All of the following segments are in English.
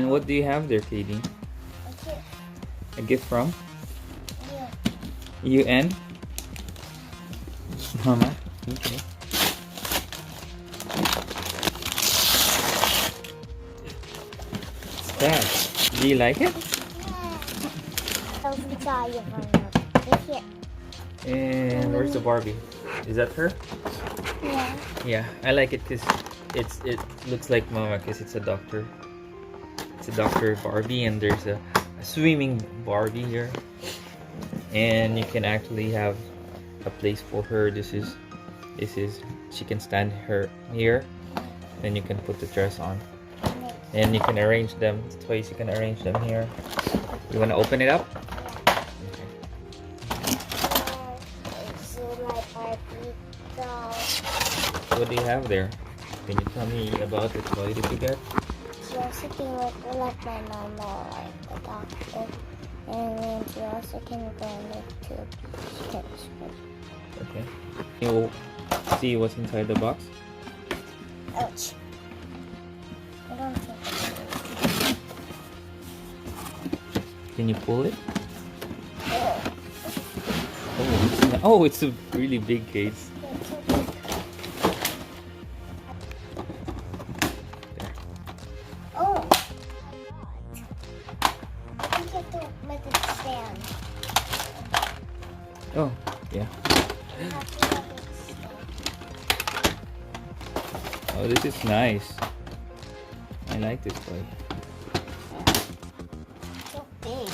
And what do you have there, Kady? A gift from? You and? Mama? Okay. What's that? Do you like it? And where's the Barbie? Is that her? Yeah. Yeah, I like it because it looks like Mama because it's a doctor. It's a Dr. Barbie, and there's a swimming Barbie here. And you can actually have a place for her. This is she can stand her here. Then you can put the dress on. And you can arrange them. Twice you can arrange them here. You wanna open it up? What do you have there? Can you tell me about it? What did you get? She also can look like my mama, like a doctor. And then she also can go in the tube. She can swim. Okay. You'll see what's inside the box. Ouch. I don't think Can you pull it? it's Oh, it's a really big case. Oh! I think you have to make it stand. Oh, yeah. You have to make it stand. Oh, this is nice. I like this toy. So big.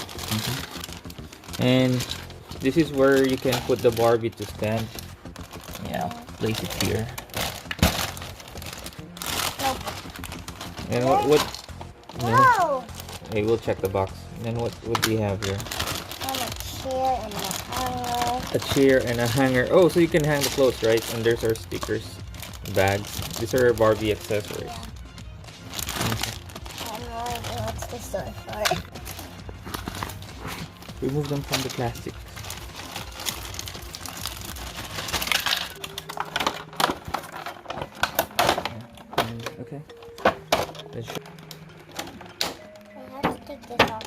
And this is where you can put the Barbie to stand. Yeah, place it here. And what Whoa! hey, we'll check the box. And then what do you have here? And a chair and a hanger. A chair and a hanger. Oh, so you can hang the clothes, right? And there's our stickers, bags. These are our Barbie accessories. And what's this door for? Remove them from the plastic. Okay. Let's show. I have to take this off.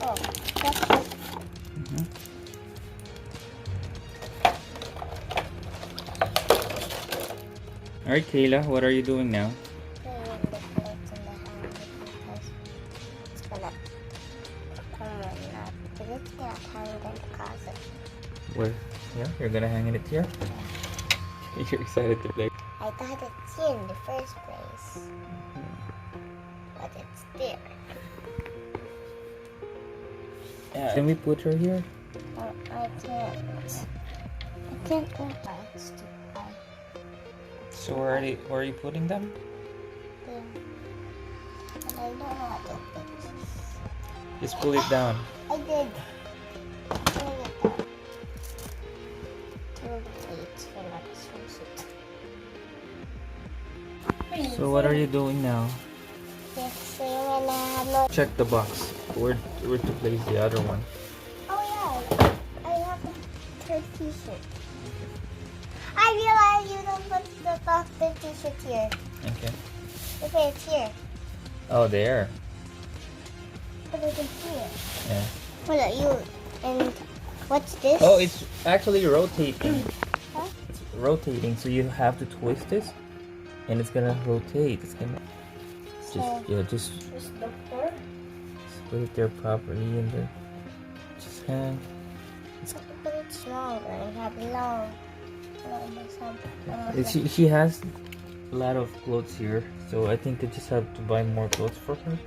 Oh, that's good. Alright, Kayla, what are you doing now? Putting the plates in the hanger because it's gonna come right now. Because it's gonna hang in the closet. Where? Yeah, you're gonna hang it here? You're excited to play. I thought it's here in the first place. But it's there. Yeah. Can we put her here? Oh, I can't. I can't open it. It's too high. So where are you putting them? There. And I don't know how to open it. Just pull it down. I did. Bring it down. Two plates for like a swimsuit. So what are you doing now? Fixing and I have no. Check the box. Where to place the other one? Oh yeah, I have her t-shirt. I realize you don't put the doctor t-shirt here. Okay. Okay, it's here. Oh, there. Put it in here. Yeah. What are you? And what's this? Oh, it's actually rotating. Huh? It's rotating, so you have to twist this, and it's gonna rotate. It's gonna just This doctor? put it there properly, and then just hang. But it's longer and have long. She has a lot of clothes here, so I think I just have to buy more clothes for her.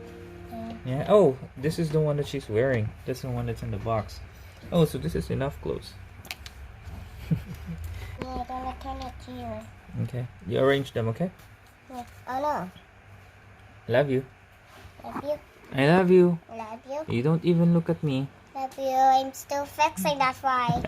Yeah. Oh, this is the one that she's wearing. That's the one that's in the box. Oh, so this is enough clothes. Yeah, I'm gonna turn it here. Okay. You arrange them, okay? Yeah. Oh no. Love you. Love you. I love you. Love you. You don't even look at me. Love you. I'm still fixing, that's why.